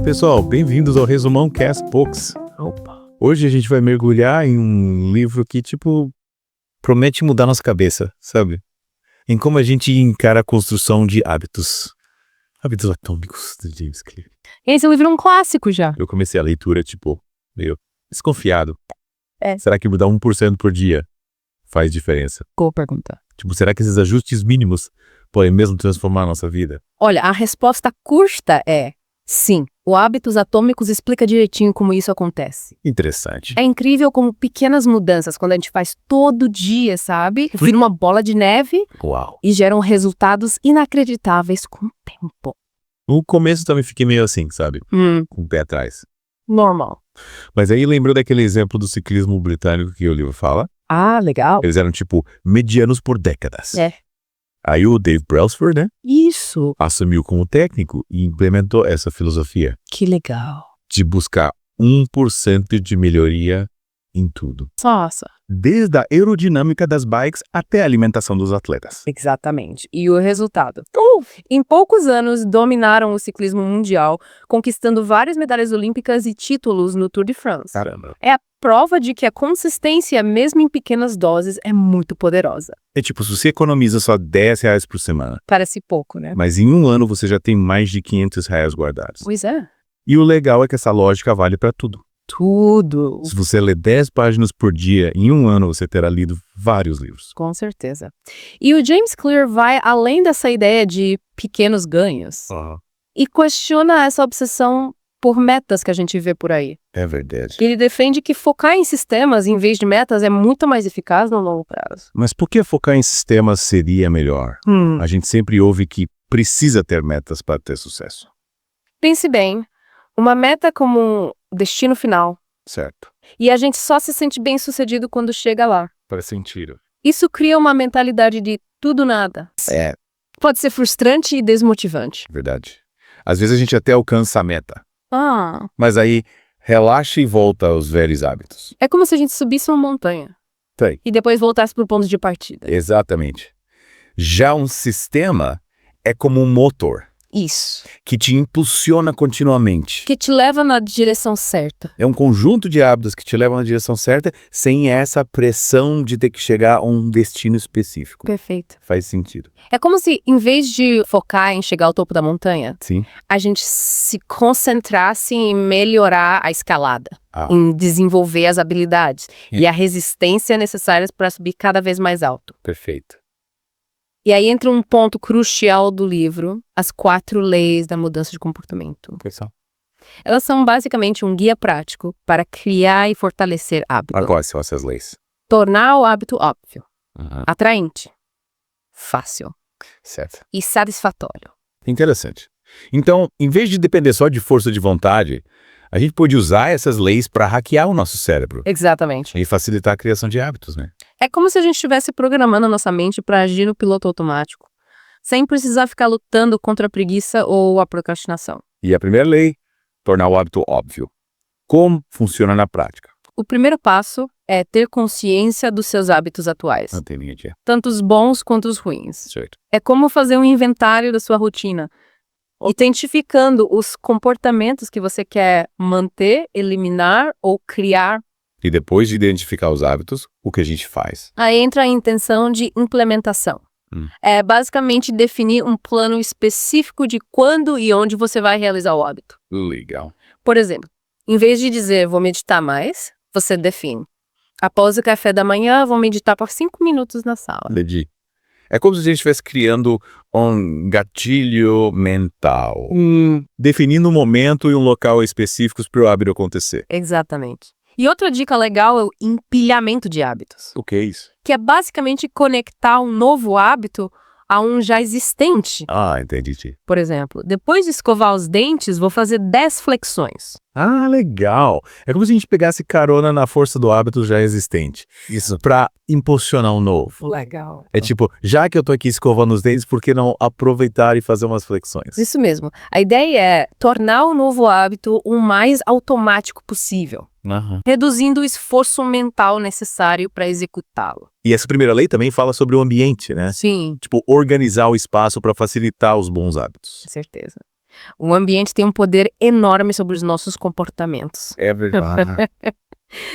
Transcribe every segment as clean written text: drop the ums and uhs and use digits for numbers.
pessoal, bem-vindos ao Resumão Cast Books. Opa. Hoje a gente vai mergulhar em um livro que, promete mudar nossa cabeça, sabe? Em como a gente encara a construção de hábitos. Hábitos atômicos, do James Clear. Esse livro é um clássico já. Eu comecei a leitura, meio desconfiado. É. Será que mudar 1% por dia faz diferença? Boa pergunta. Será que esses ajustes mínimos podem mesmo transformar a nossa vida? Olha, a resposta curta é sim. O Hábitos Atômicos explica direitinho como isso acontece. Interessante. É incrível como pequenas mudanças, quando a gente faz todo dia, sabe? Vira uma bola de neve Uau. e geram resultados inacreditáveis com o tempo. No começo também fiquei meio assim, sabe? Com o pé atrás. Normal. Mas aí lembrou daquele exemplo do ciclismo britânico que o livro fala? Ah, legal. Eles eram, medianos por décadas. É. Aí o Dave Brailsford, né, Isso. assumiu como técnico e implementou essa filosofia Que legal. de buscar 1% de melhoria em tudo. Nossa. Desde a aerodinâmica das bikes até a alimentação dos atletas. Exatamente. E o resultado? Em poucos anos, dominaram o ciclismo mundial, conquistando várias medalhas olímpicas e títulos no Tour de France. Caramba. É a prova de que a consistência, mesmo em pequenas doses, é muito poderosa. É se você economiza só R$10 por semana, Parece pouco, né? mas em um ano você já tem mais de R$500 guardados. Pois é. E o legal é que essa lógica vale para tudo. Tudo. Se você lê 10 páginas por dia, em um ano você terá lido vários livros. Com certeza. E o James Clear vai além dessa ideia de pequenos ganhos e questiona essa obsessão por metas que a gente vê por aí. É verdade. Ele defende que focar em sistemas em vez de metas é muito mais eficaz no longo prazo. Mas por que focar em sistemas seria melhor? A gente sempre ouve que precisa ter metas para ter sucesso. Pense bem, uma meta como um destino final. Certo. E a gente só se sente bem-sucedido quando chega lá. Faz sentido. Isso cria uma mentalidade de tudo nada. É Pode ser frustrante e desmotivante. verdade. Às vezes a gente até alcança a meta, Ah, mas aí relaxa e volta aos velhos hábitos. é como se a gente subisse uma montanha Tem. e depois voltasse pro ponto de partida. Exatamente. Já um sistema é como um motor Isso. que te impulsiona continuamente. Que te leva na direção certa. É um conjunto de hábitos que te levam na direção certa sem essa pressão de ter que chegar a um destino específico. Perfeito. Faz sentido. É como se, em vez de focar em chegar ao topo da montanha, Sim. a gente se concentrasse em melhorar a escalada, Ah. em desenvolver as habilidades e a resistência necessárias para subir cada vez mais alto. Perfeito. E aí entra um ponto crucial do livro, as 4 leis da mudança de comportamento. Pessoal. Elas são basicamente um guia prático para criar e fortalecer hábitos. Quais são essas leis? Tornar o hábito óbvio, Aham. atraente, fácil Certo. e satisfatório. Interessante. Então, em vez de depender só de força de vontade, a gente pode usar essas leis para hackear o nosso cérebro Exatamente. e facilitar a criação de hábitos, né? É como se a gente estivesse programando a nossa mente para agir no piloto automático, sem precisar ficar lutando contra a preguiça ou a procrastinação. E a primeira lei, tornar o hábito óbvio. Como funciona na prática? O primeiro passo é ter consciência dos seus hábitos atuais, Não tem linha de erro. tanto os bons quanto os ruins. Certo. É como fazer um inventário da sua rotina, identificando os comportamentos que você quer manter, eliminar ou criar. E depois de identificar os hábitos, o que a gente faz? Aí entra a intenção de implementação. É basicamente definir um plano específico de quando e onde você vai realizar o hábito. Legal. Por exemplo, em vez de dizer vou meditar mais, você define. Após o café da manhã, vou meditar por 5 minutos na sala. Entendi. É como se a gente estivesse criando um gatilho mental. Definindo um momento e um local específicos para o hábito acontecer. Exatamente. E outra dica legal é o empilhamento de hábitos, O que é isso? que é basicamente conectar um novo hábito a um já existente. Ah, entendi. Por exemplo, depois de escovar os dentes, vou fazer 10 flexões. Ah, legal. É como se a gente pegasse carona na força do hábito já existente. Isso. Para impulsionar um novo. Legal. É tipo, já que eu tô aqui escovando os dentes, por que não aproveitar e fazer umas flexões? Isso mesmo. A ideia é tornar o novo hábito o mais automático possível, reduzindo o esforço mental necessário para executá-lo. E essa primeira lei também fala sobre o ambiente, né? Sim, Tipo, organizar o espaço para facilitar os bons hábitos. com certeza. O ambiente tem um poder enorme sobre os nossos comportamentos. É verdade.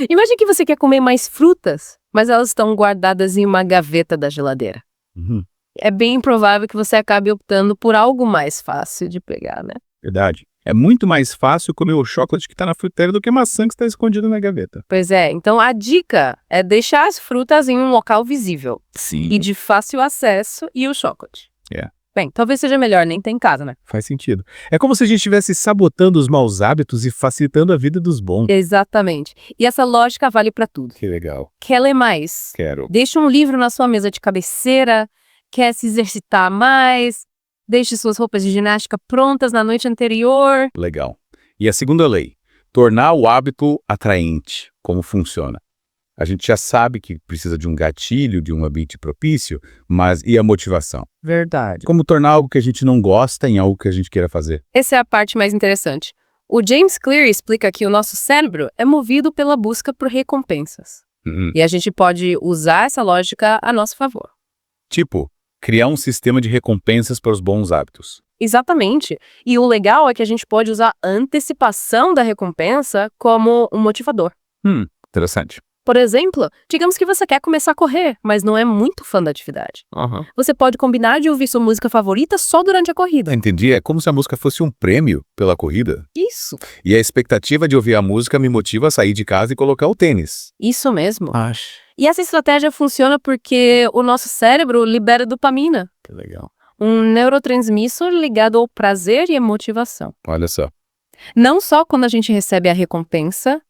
Imagine que você quer comer mais frutas, mas elas estão guardadas em uma gaveta da geladeira. Uhum. É bem improvável que você acabe optando por algo mais fácil de pegar, né? Verdade. É muito mais fácil comer o chocolate que tá na fruteira do que a maçã que está escondida na gaveta. Pois é, então a dica é deixar as frutas em um local visível Sim. e de fácil acesso e o chocolate. É. Bem, talvez seja melhor nem ter em casa, né? Faz sentido. É como se a gente estivesse sabotando os maus hábitos e facilitando a vida dos bons. Exatamente. E essa lógica vale para tudo. Que legal. Quer ler mais? Quero. Deixa um livro na sua mesa de cabeceira. Quer se exercitar mais? Deixe suas roupas de ginástica prontas na noite anterior. Legal. E a segunda lei, tornar o hábito atraente. Como funciona? A gente já sabe que precisa de um gatilho, de um ambiente propício, mas e a motivação? Verdade. Como tornar algo que a gente não gosta em algo que a gente queira fazer? Essa é a parte mais interessante. O James Clear explica que o nosso cérebro é movido pela busca por recompensas. E a gente pode usar essa lógica a nosso favor. Tipo, criar um sistema de recompensas para os bons hábitos. Exatamente. E o legal é que a gente pode usar a antecipação da recompensa como um motivador. Interessante. Por exemplo, digamos que você quer começar a correr, mas não é muito fã da atividade. Você pode combinar de ouvir sua música favorita só durante a corrida. Entendi. É como se a música fosse um prêmio pela corrida. Isso. E a expectativa de ouvir a música me motiva a sair de casa e colocar o tênis. Isso mesmo. Acho. E essa estratégia funciona porque o nosso cérebro libera dopamina, Que legal. um neurotransmissor ligado ao prazer e à motivação. Olha só. Não só quando a gente recebe a recompensa,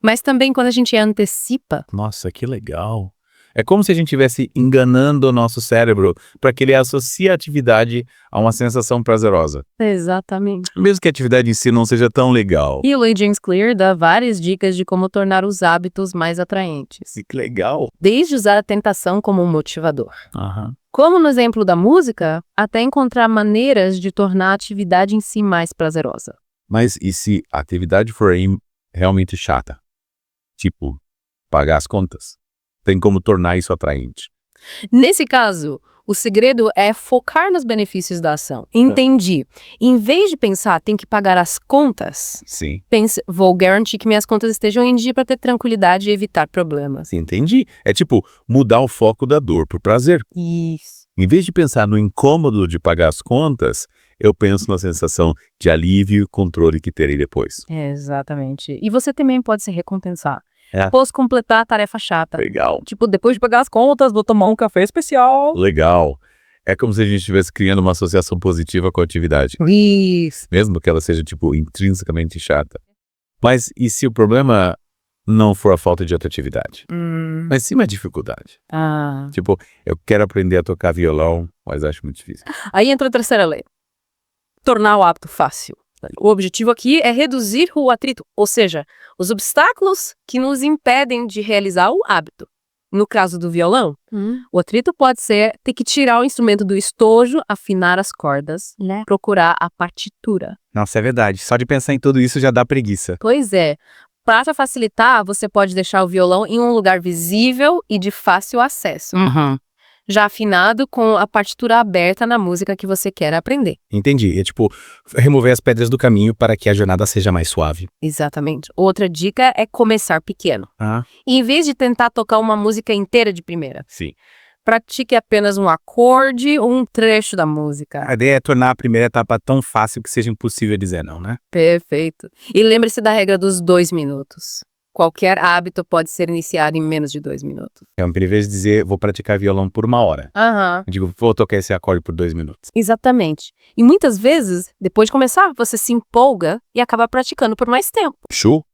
mas também quando a gente a antecipa. Nossa, que legal. É como se a gente estivesse enganando o nosso cérebro para que ele associe a atividade a uma sensação prazerosa. Exatamente. Mesmo que a atividade em si não seja tão legal. E o Lee James Clear dá várias dicas de como tornar os hábitos mais atraentes. Que legal. Desde usar a tentação como um motivador. Aham. Como no exemplo da música, até encontrar maneiras de tornar a atividade em si mais prazerosa. Mas e se a atividade for realmente chata? Tipo, pagar as contas? Tem como tornar isso atraente? Nesse caso, o segredo é focar nos benefícios da ação. Entendi. Em vez de pensar, tem que pagar as contas, Sim. pense, vou garantir que minhas contas estejam em dia para ter tranquilidade e evitar problemas. Entendi. É tipo, mudar o foco da dor pro prazer. Isso. Em vez de pensar no incômodo de pagar as contas, eu penso na sensação de alívio e controle que terei depois. Exatamente. E você também pode se recompensar. É. Após completar a tarefa chata. Legal. Tipo, depois de pagar as contas, vou tomar um café especial. Legal. É como se a gente estivesse criando uma associação positiva com a atividade. Isso. Mesmo que ela seja, tipo, intrinsecamente chata. Mas e se o problema não for a falta de atratividade? Mas sim uma dificuldade. Tipo, eu quero aprender a tocar violão, mas acho muito difícil. Aí entra a terceira lei. Tornar o hábito fácil. O objetivo aqui é reduzir o atrito, ou seja, os obstáculos que nos impedem de realizar o hábito. No caso do violão, o atrito pode ser ter que tirar o instrumento do estojo, afinar as cordas, procurar a partitura. Nossa, é verdade. Só de pensar em tudo isso já dá preguiça. Pois é. Para facilitar, você pode deixar o violão em um lugar visível e de fácil acesso. Já afinado com a partitura aberta na música que você quer aprender. Entendi. É tipo, remover as pedras do caminho para que a jornada seja mais suave. Exatamente. Outra dica é começar pequeno. Em vez de tentar tocar uma música inteira de primeira, Sim. pratique apenas um acorde ou um trecho da música. A ideia é tornar a primeira etapa tão fácil que seja impossível dizer não, né? Perfeito. E lembre-se da regra dos 2 minutos. Qualquer hábito pode ser iniciado em menos de 2 minutos. Em vez de dizer, vou praticar violão por 1 hora. Eu digo, vou tocar esse acorde por 2 minutos. Exatamente. E muitas vezes, depois de começar, você se empolga e acaba praticando por mais tempo. Show?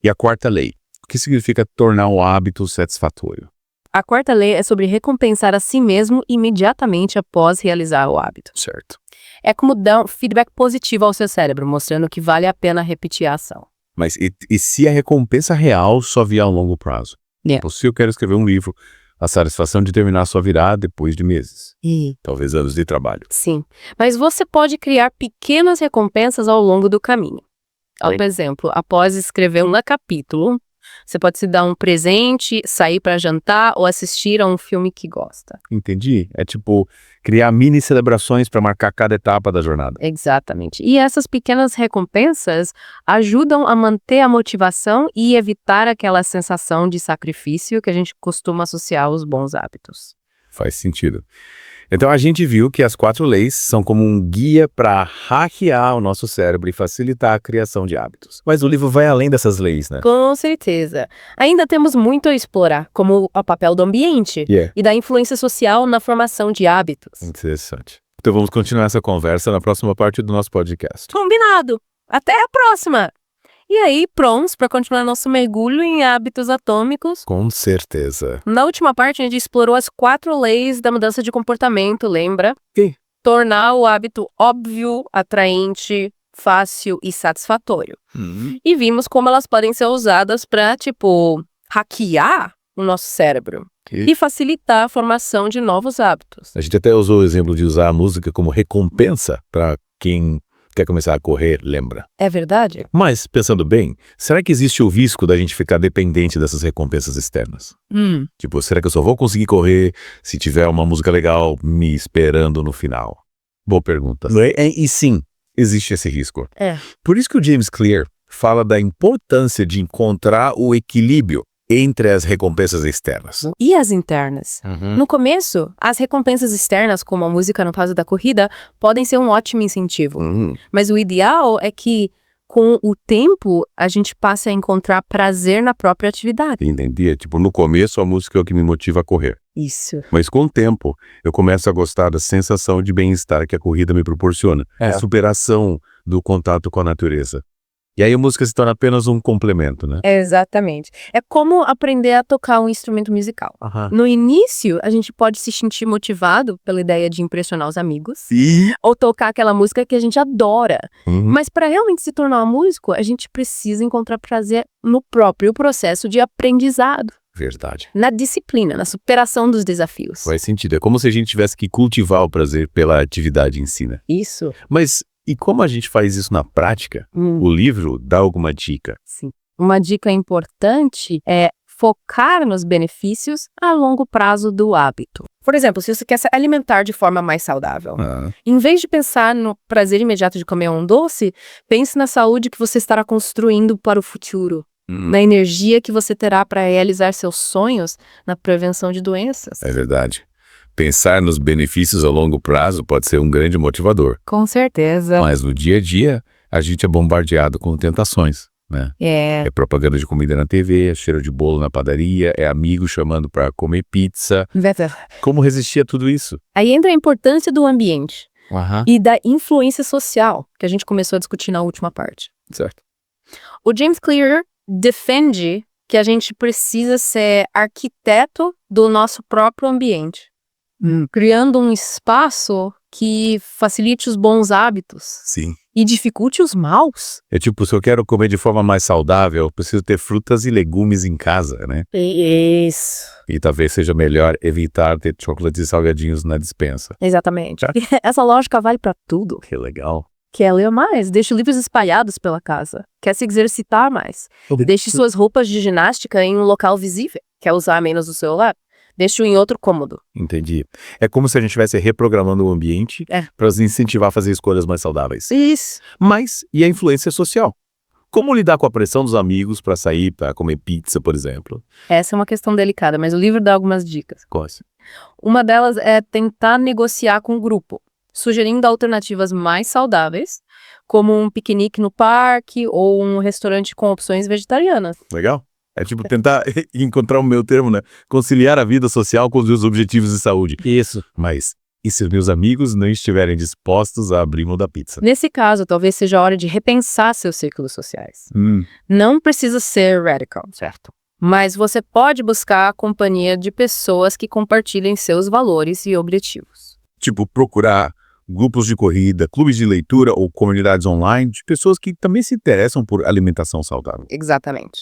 E a quarta lei? O que significa tornar o hábito satisfatório? A quarta lei é sobre recompensar a si mesmo imediatamente após realizar o hábito. Certo. É como dar um feedback positivo ao seu cérebro, mostrando que vale a pena repetir a ação. Mas e se a recompensa real só vier a longo prazo? Tipo, se eu quero escrever um livro, a satisfação de terminar só virá depois de meses. Talvez anos de trabalho. Sim, mas você pode criar pequenas recompensas ao longo do caminho. Por exemplo, após escrever um capítulo, Você pode se dar um presente, sair para jantar ou assistir a um filme que gosta. Entendi. É tipo criar mini celebrações para marcar cada etapa da jornada. Exatamente. E essas pequenas recompensas ajudam a manter a motivação e evitar aquela sensação de sacrifício que a gente costuma associar aos bons hábitos. Faz sentido. Então a gente viu que as 4 leis são como um guia para hackear o nosso cérebro e facilitar a criação de hábitos. Mas o livro vai além dessas leis, né? Com certeza. Ainda temos muito a explorar, como o papel do ambiente e da influência social na formação de hábitos. Interessante. Então vamos continuar essa conversa na próxima parte do nosso podcast. Combinado! Até a próxima! E aí, prontos para continuar nosso mergulho em hábitos atômicos? Com certeza. Na última parte, a gente explorou as 4 leis da mudança de comportamento, lembra? Sim. Tornar o hábito óbvio, atraente, fácil e satisfatório. E vimos como elas podem ser usadas para, hackear o nosso cérebro e facilitar a formação de novos hábitos. A gente até usou o exemplo de usar a música como recompensa para quem quer começar a correr, lembra? É verdade? Mas, pensando bem, será que existe o risco da gente ficar dependente dessas recompensas externas? Tipo, será que eu só vou conseguir correr se tiver uma música legal me esperando no final? Boa pergunta. E sim, existe esse risco. Por isso que o James Clear fala da importância de encontrar o equilíbrio entre as recompensas externas. E as internas? No começo, as recompensas externas, como a música no caso da corrida, podem ser um ótimo incentivo. Mas o ideal é que, com o tempo, a gente passe a encontrar prazer na própria atividade. Entendi. Tipo, no começo a música é o que me motiva a correr. Isso. Mas com o tempo, eu começo a gostar da sensação de bem-estar que a corrida me proporciona. A superação do contato com a natureza. E aí a música se torna apenas um complemento, né? Exatamente. É como aprender a tocar um instrumento musical. No início, a gente pode se sentir motivado pela ideia de impressionar os amigos. Ou tocar aquela música que a gente adora. Mas para realmente se tornar um músico, a gente precisa encontrar prazer no próprio processo de aprendizado. Verdade. Na disciplina, na superação dos desafios. Faz sentido. É como se a gente tivesse que cultivar o prazer pela atividade em si, né? Isso. Mas e como a gente faz isso na prática? O livro dá alguma dica? Sim. Uma dica importante é focar nos benefícios a longo prazo do hábito. Por exemplo, se você quer se alimentar de forma mais saudável, em vez de pensar no prazer imediato de comer um doce, pense na saúde que você estará construindo para o futuro. Na energia que você terá para realizar seus sonhos, na prevenção de doenças. É verdade. Pensar nos benefícios a longo prazo pode ser um grande motivador. Com certeza. Mas no dia a dia, a gente é bombardeado com tentações, né? É propaganda de comida na TV, é cheiro de bolo na padaria, é amigo chamando para comer pizza. Como resistir a tudo isso? Aí entra a importância do ambiente e da influência social, que a gente começou a discutir na última parte. Certo. O James Clear defende que a gente precisa ser arquiteto do nosso próprio ambiente. Criando um espaço que facilite os bons hábitos. Sim. E dificulte os maus. É tipo, se eu quero comer de forma mais saudável, eu preciso ter frutas e legumes em casa, né? Isso. E talvez seja melhor evitar ter chocolates e salgadinhos na despensa. Exatamente. Essa lógica vale para tudo. Que legal. Quer ler mais? Deixe livros espalhados pela casa. Quer se exercitar mais? Deixe suas roupas de ginástica em um local visível. Quer usar menos o celular? Deixe-o em outro cômodo. Entendi. É como se a gente estivesse reprogramando o ambiente para nos incentivar a fazer escolhas mais saudáveis. Isso. Mas e a influência social? Como lidar com a pressão dos amigos para sair, para comer pizza, por exemplo? Essa é uma questão delicada, mas o livro dá algumas dicas. Quais? Uma delas é tentar negociar com o grupo, sugerindo alternativas mais saudáveis, como um piquenique no parque ou um restaurante com opções vegetarianas. Legal. É tipo tentar encontrar o meu termo, né? Conciliar a vida social com os meus objetivos de saúde. Isso. Mas e se os meus amigos não estiverem dispostos a abrir mão da pizza? Nesse caso, talvez seja a hora de repensar seus círculos sociais. Não precisa ser radical, certo? Mas você pode buscar a companhia de pessoas que compartilhem seus valores e objetivos. Tipo, procurar grupos de corrida, clubes de leitura ou comunidades online de pessoas que também se interessam por alimentação saudável. Exatamente.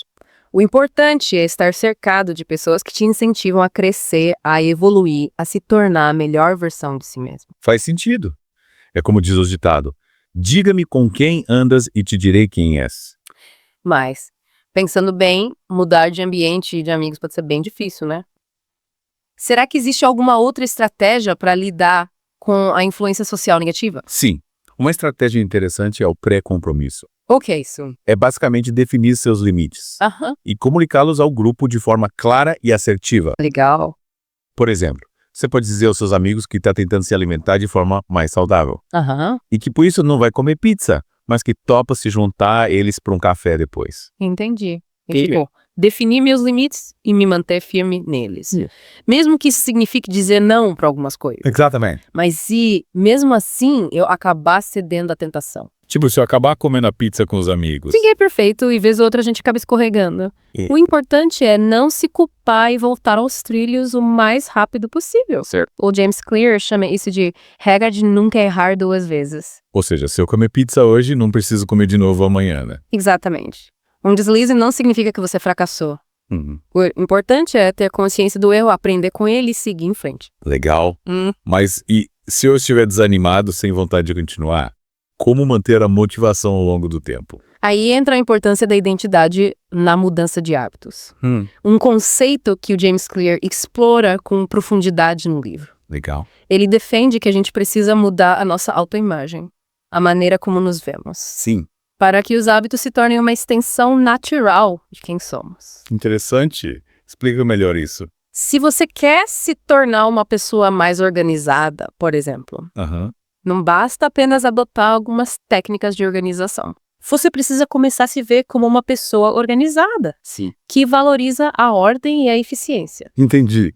O importante é estar cercado de pessoas que te incentivam a crescer, a evoluir, a se tornar a melhor versão de si mesmo. Faz sentido. É como diz o ditado: diga-me com quem andas e te direi quem és. Mas, Pensando bem, mudar de ambiente e de amigos pode ser bem difícil, né? Será que existe alguma outra estratégia para lidar com a influência social negativa? Sim. Uma estratégia interessante é o pré-compromisso. O que é isso? É basicamente definir seus limites Aham. e comunicá-los ao grupo de forma clara e assertiva. Legal. Por exemplo, você pode dizer aos seus amigos que está tentando se alimentar de forma mais saudável Aham. e que por isso não vai comer pizza, mas que topa se juntar a eles para um café depois. Entendi. Entendi. Tipo, definir meus limites e me manter firme neles. Mesmo que isso signifique dizer não para algumas coisas. Exatamente. Mas se, mesmo assim, eu acabar cedendo à tentação. Tipo, se eu acabar comendo a pizza com os amigos. Ninguém é perfeito e vez ou outra a gente acaba escorregando. É. O importante é não se culpar e voltar aos trilhos o mais rápido possível. Certo. O James Clear chama isso de regra de nunca errar 2 vezes. Ou seja, se eu comer pizza hoje, não preciso comer de novo amanhã, né? Exatamente. Um deslize não significa que você fracassou. Uhum. O importante é ter consciência do erro, aprender com ele e seguir em frente. Legal. Mas e se eu estiver desanimado, sem vontade de continuar? Como manter a motivação ao longo do tempo? Aí entra a importância da identidade na mudança de hábitos. Um conceito que o James Clear explora com profundidade no livro. Legal. Ele defende que a gente precisa mudar a nossa autoimagem, a maneira como nos vemos, Sim. para que os hábitos se tornem uma extensão natural de quem somos. Interessante. Explica melhor isso. Se você quer se tornar uma pessoa mais organizada, por exemplo, Aham. não basta apenas adotar algumas técnicas de organização. Você precisa começar a se ver como uma pessoa organizada, Sim. que valoriza a ordem e a eficiência. Entendi.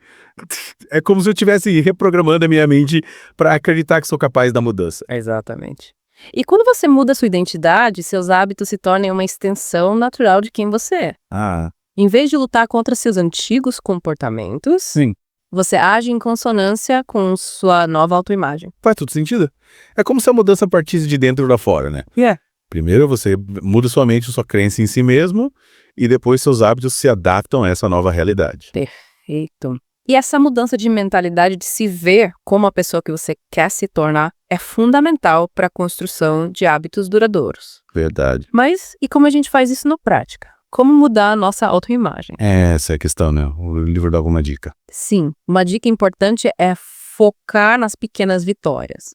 É como se eu estivesse reprogramando a minha mente para acreditar que sou capaz da mudança. Exatamente. E quando você muda sua identidade, seus hábitos se tornam uma extensão natural de quem você é. Ah, Em vez de lutar contra seus antigos comportamentos, sim. você age em consonância com sua nova autoimagem. Faz todo sentido. É como se a mudança partisse de dentro pra fora, né? Primeiro você muda sua mente, sua crença em si mesmo, e depois seus hábitos se adaptam a essa nova realidade. Perfeito. E essa mudança de mentalidade de se ver como a pessoa que você quer se tornar é fundamental para a construção de hábitos duradouros. Verdade. Mas e como a gente faz isso na prática? Como mudar a nossa autoimagem? Essa é a questão, né? O livro dá alguma dica. Sim, uma dica importante é focar nas pequenas vitórias,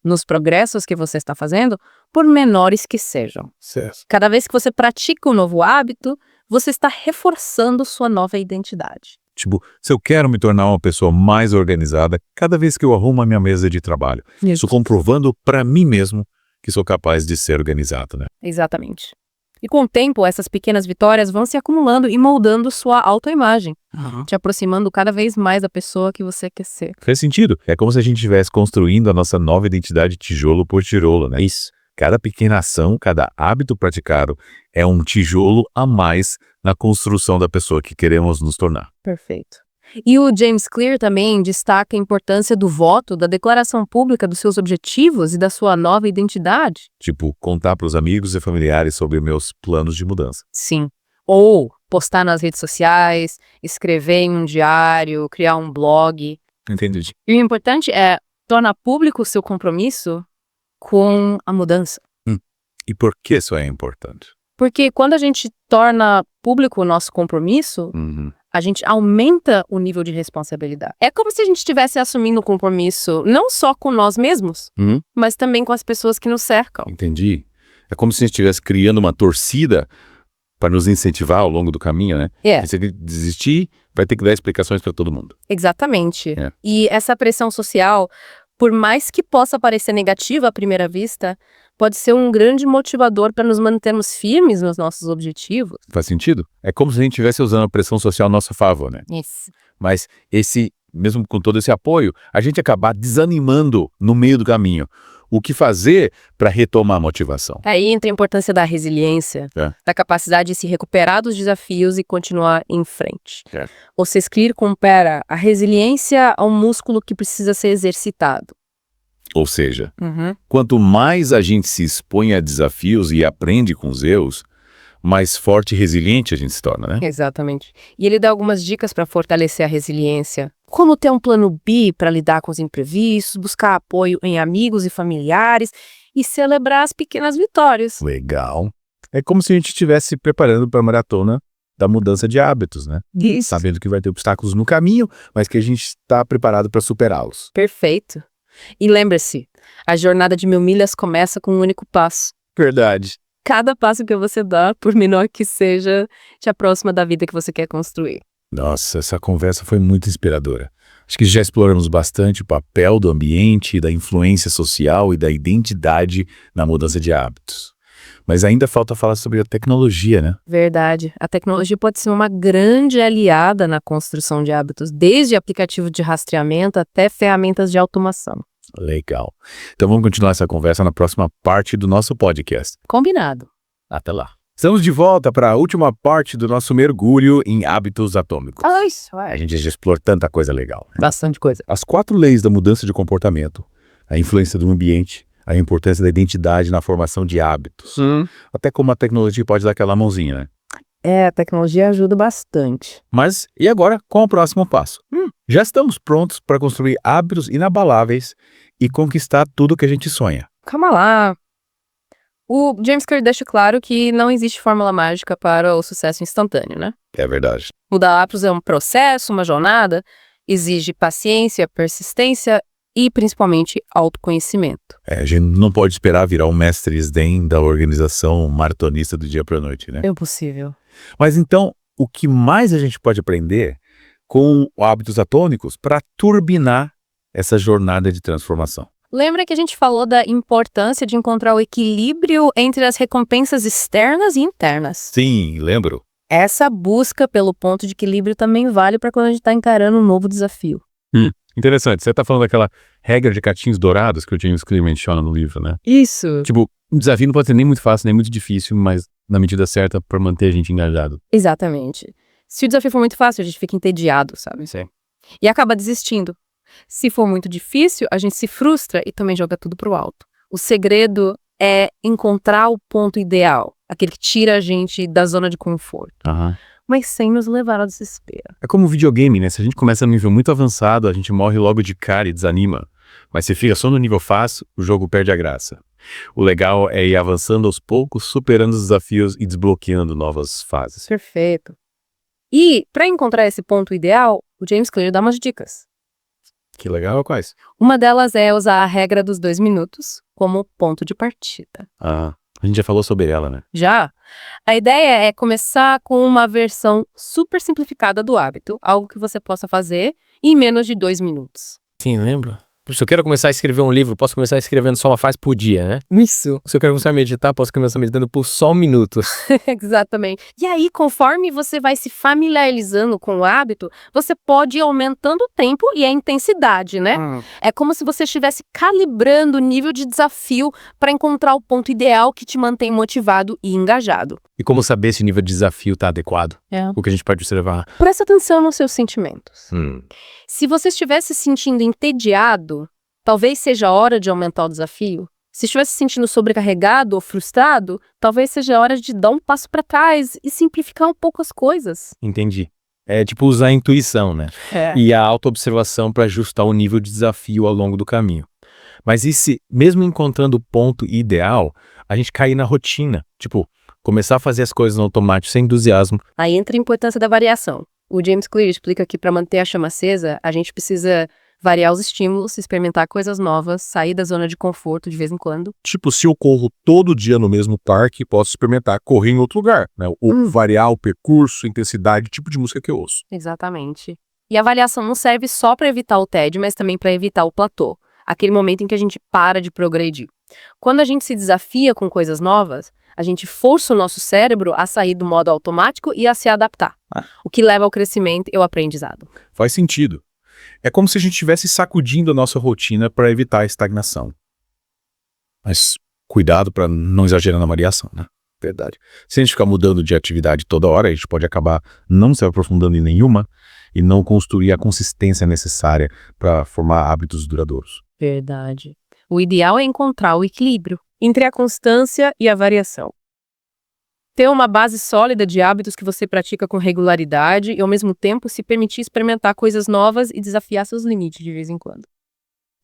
nos progressos que você está fazendo, por menores que sejam. Certo. Cada vez que você pratica um novo hábito, você está reforçando sua nova identidade. Tipo, se eu quero me tornar uma pessoa mais organizada, cada vez que eu arrumo a minha mesa de trabalho, estou comprovando para mim mesmo que sou capaz de ser organizado, né? Exatamente. E com o tempo, essas pequenas vitórias vão se acumulando e moldando sua autoimagem, te aproximando cada vez mais da pessoa que você quer ser. Faz sentido. É como se a gente estivesse construindo a nossa nova identidade tijolo por tijolo, né? Isso. Cada pequena ação, cada hábito praticado é um tijolo a mais na construção da pessoa que queremos nos tornar. Perfeito. E o James Clear também destaca a importância do voto, da declaração pública dos seus objetivos e da sua nova identidade. Tipo, contar para os amigos e familiares sobre meus planos de mudança. Sim. Ou postar nas redes sociais, escrever em um diário, criar um blog. Entendi. E o importante é tornar público o seu compromisso com a mudança. E por que isso é importante? Porque quando a gente torna público o nosso compromisso, a gente aumenta o nível de responsabilidade. É como se a gente estivesse assumindo um compromisso não só com nós mesmos, mas também com as pessoas que nos cercam. Entendi. É como se a gente estivesse criando uma torcida para nos incentivar ao longo do caminho, né? Se ele desistir, vai ter que dar explicações para todo mundo. Exatamente. E essa pressão social, por mais que possa parecer negativa à primeira vista, pode ser um grande motivador para nos mantermos firmes nos nossos objetivos. Faz sentido? É como se a gente estivesse usando a pressão social a nosso favor, né? Isso. Mas mesmo com todo esse apoio, a gente acabar desanimando no meio do caminho. O que fazer para retomar a motivação? Aí entra a importância da resiliência, da capacidade de se recuperar dos desafios e continuar em frente. O James Clear compara a resiliência a um músculo que precisa ser exercitado. Ou seja, quanto mais a gente se expõe a desafios e aprende com os erros, mais forte e resiliente a gente se torna, né? Exatamente. E ele dá algumas dicas para fortalecer a resiliência. Como ter um plano B para lidar com os imprevistos, buscar apoio em amigos e familiares e celebrar as pequenas vitórias. Legal. É como se a gente estivesse se preparando para a maratona da mudança de hábitos, né? Isso. Sabendo que vai ter obstáculos no caminho, mas que a gente está preparado para superá-los. Perfeito. E lembre-se, a jornada de 1000 milhas começa com um único passo. Verdade. Cada passo que você dá, por menor que seja, te aproxima da vida que você quer construir. Nossa, essa conversa foi muito inspiradora. Acho que já exploramos bastante o papel do ambiente, da influência social e da identidade na mudança de hábitos. Mas ainda falta falar sobre a tecnologia, né? Verdade. A tecnologia pode ser uma grande aliada na construção de hábitos, desde aplicativo de rastreamento até ferramentas de automação. Legal. Então vamos continuar essa conversa na próxima parte do nosso podcast. Combinado. Até lá. Estamos de volta para a última parte do nosso mergulho em hábitos atômicos. Isso, A gente já explorou tanta coisa legal. Bastante coisa. As 4 leis da mudança de comportamento, a influência do ambiente, a importância da identidade na formação de hábitos. Até como a tecnologia pode dar aquela mãozinha, né? A tecnologia ajuda bastante. Mas e agora, qual o próximo passo? Já estamos prontos para construir hábitos inabaláveis e conquistar tudo que a gente sonha. Calma lá. O James Clear deixa claro que não existe fórmula mágica para o sucesso instantâneo, né? É verdade. Mudar hábitos é um processo, uma jornada, exige paciência, persistência e, principalmente, autoconhecimento. A gente não pode esperar virar um mestre Sden da organização maratonista do dia para a noite, né? É impossível. Mas então, o que mais a gente pode aprender com hábitos atômicos para turbinar essa jornada de transformação? Lembra que a gente falou da importância de encontrar o equilíbrio entre as recompensas externas e internas? Sim, lembro. Essa busca pelo ponto de equilíbrio também vale para quando a gente está encarando um novo desafio. Interessante, você tá falando daquela regra de gatinhos dourados que o James Clear menciona no livro, né? Isso. Tipo, um desafio não pode ser nem muito fácil, nem muito difícil, mas na medida certa para manter a gente engajado. Exatamente. Se o desafio for muito fácil, a gente fica entediado, sabe? Sim. E acaba desistindo. Se for muito difícil, a gente se frustra e também joga tudo pro alto. O segredo é encontrar o ponto ideal, aquele que tira a gente da zona de conforto, mas sem nos levar ao desespero. É como um videogame, né? Se a gente começa no nível muito avançado, a gente morre logo de cara e desanima. Mas se fica só no nível fácil, o jogo perde a graça. O legal é ir avançando aos poucos, superando os desafios e desbloqueando novas fases. Perfeito. E, para encontrar esse ponto ideal, o James Clear dá umas dicas. Que legal, quais? Uma delas é usar a regra dos 2 minutos como ponto de partida. A gente já falou sobre ela, né? Já? A ideia é começar com uma versão super simplificada do hábito, algo que você possa fazer em menos de 2 minutos. Sim, lembro. Se eu quero começar a escrever um livro, posso começar escrevendo só uma frase por dia, né? Isso. Se eu quero começar a meditar, posso começar meditando por só 1 minuto. Exatamente. E aí, conforme você vai se familiarizando com o hábito, você pode ir aumentando o tempo e a intensidade, né? É como se você estivesse calibrando o nível de desafio para encontrar o ponto ideal que te mantém motivado e engajado. E como saber se o nível de desafio está adequado? O que a gente pode observar? Presta atenção nos seus sentimentos. Se você estiver se sentindo entediado, talvez seja a hora de aumentar o desafio. Se estiver se sentindo sobrecarregado ou frustrado, talvez seja a hora de dar um passo para trás e simplificar um pouco as coisas. Entendi. É tipo usar a intuição, né? E a autoobservação para ajustar o nível de desafio ao longo do caminho. Mas e se, mesmo encontrando o ponto ideal, a gente cair na rotina? Tipo, começar a fazer as coisas no automático sem entusiasmo. Aí entra a importância da variação. O James Clear explica que para manter a chama acesa, a gente precisa variar os estímulos, experimentar coisas novas, sair da zona de conforto de vez em quando. Tipo, se eu corro todo dia no mesmo parque, posso experimentar correr em outro lugar, né? Ou variar o percurso, intensidade, tipo de música que eu ouço. Exatamente. E a variação não serve só para evitar o tédio, mas também para evitar o platô. Aquele momento em que a gente para de progredir. Quando a gente se desafia com coisas novas, a gente força o nosso cérebro a sair do modo automático e a se adaptar. O que leva ao crescimento e ao aprendizado. Faz sentido. É como se a gente estivesse sacudindo a nossa rotina para evitar a estagnação. Mas cuidado para não exagerar na variação, né? Verdade. Se a gente ficar mudando de atividade toda hora, a gente pode acabar não se aprofundando em nenhuma e não construir a consistência necessária para formar hábitos duradouros. Verdade. O ideal é encontrar o equilíbrio entre a constância e a variação. Ter uma base sólida de hábitos que você pratica com regularidade e, ao mesmo tempo, se permitir experimentar coisas novas e desafiar seus limites de vez em quando.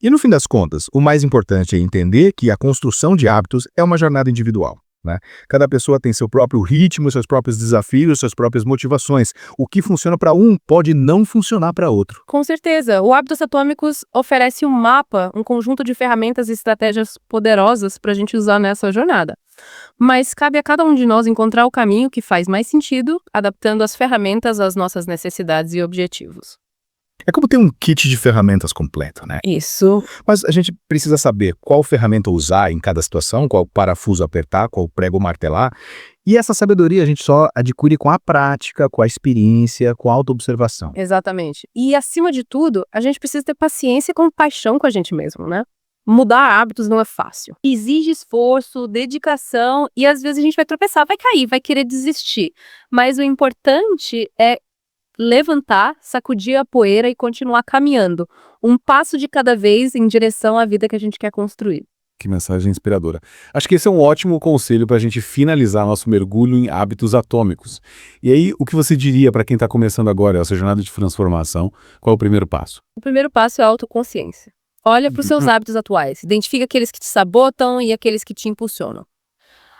E no fim das contas, o mais importante é entender que a construção de hábitos é uma jornada individual. né? Cada pessoa tem seu próprio ritmo, seus próprios desafios, suas próprias motivações. O que funciona para um pode não funcionar para outro. Com certeza, o Hábitos Atômicos oferece um mapa, um conjunto de ferramentas e estratégias poderosas para a gente usar nessa jornada. Mas cabe a cada um de nós encontrar o caminho que faz mais sentido, adaptando as ferramentas às nossas necessidades e objetivos. É como ter um kit de ferramentas completo, né? Isso. Mas a gente precisa saber qual ferramenta usar em cada situação, qual parafuso apertar, qual prego martelar. E essa sabedoria a gente só adquire com a prática, com a experiência, com a autoobservação. Exatamente. E, acima de tudo, a gente precisa ter paciência e compaixão com a gente mesmo, né? Mudar hábitos não é fácil. Exige esforço, dedicação e, às vezes, a gente vai tropeçar, vai cair, vai querer desistir. Mas o importante é levantar, sacudir a poeira e continuar caminhando. Um passo de cada vez em direção à vida que a gente quer construir. Que mensagem inspiradora. Acho que esse é um ótimo conselho para a gente finalizar nosso mergulho em hábitos atômicos. E aí, o que você diria para quem está começando agora essa jornada de transformação? Qual é o primeiro passo? O primeiro passo é a autoconsciência. Olha para os seus hábitos atuais, identifica aqueles que te sabotam e aqueles que te impulsionam.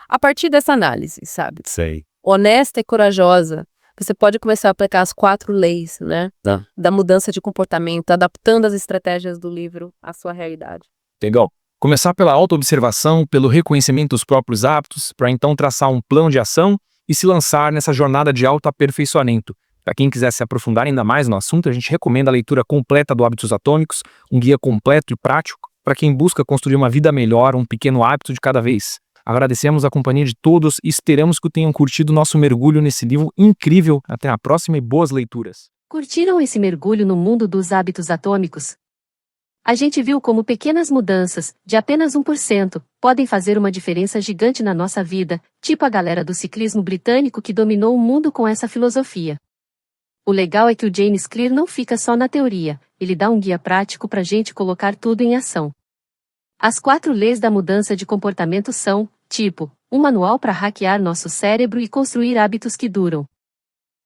A partir dessa análise, sabe? Sei. Honesta e corajosa, você pode começar a aplicar as 4 leis, né? Da mudança de comportamento, adaptando as estratégias do livro à sua realidade. Legal. Começar pela autoobservação, pelo reconhecimento dos próprios hábitos, para então traçar um plano de ação e se lançar nessa jornada de autoaperfeiçoamento. Para quem quiser se aprofundar ainda mais no assunto, a gente recomenda a leitura completa do Hábitos Atômicos, um guia completo e prático para quem busca construir uma vida melhor, um pequeno hábito de cada vez. Agradecemos a companhia de todos e esperamos que tenham curtido nosso mergulho nesse livro incrível. Até a próxima e boas leituras. Curtiram esse mergulho no mundo dos hábitos atômicos? A gente viu como pequenas mudanças, de apenas 1%, podem fazer uma diferença gigante na nossa vida, tipo a galera do ciclismo britânico que dominou o mundo com essa filosofia. O legal é que o James Clear não fica só na teoria, ele dá um guia prático pra gente colocar tudo em ação. As 4 leis da mudança de comportamento são, tipo, um manual para hackear nosso cérebro e construir hábitos que duram.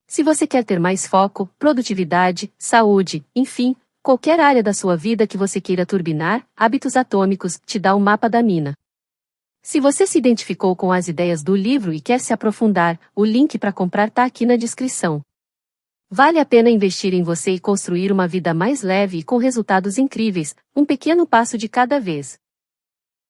Se você quer ter mais foco, produtividade, saúde, enfim, qualquer área da sua vida que você queira turbinar, Hábitos Atômicos te dá o mapa da mina. Se você se identificou com as ideias do livro e quer se aprofundar, o link para comprar tá aqui na descrição. Vale a pena investir em você e construir uma vida mais leve e com resultados incríveis, um pequeno passo de cada vez.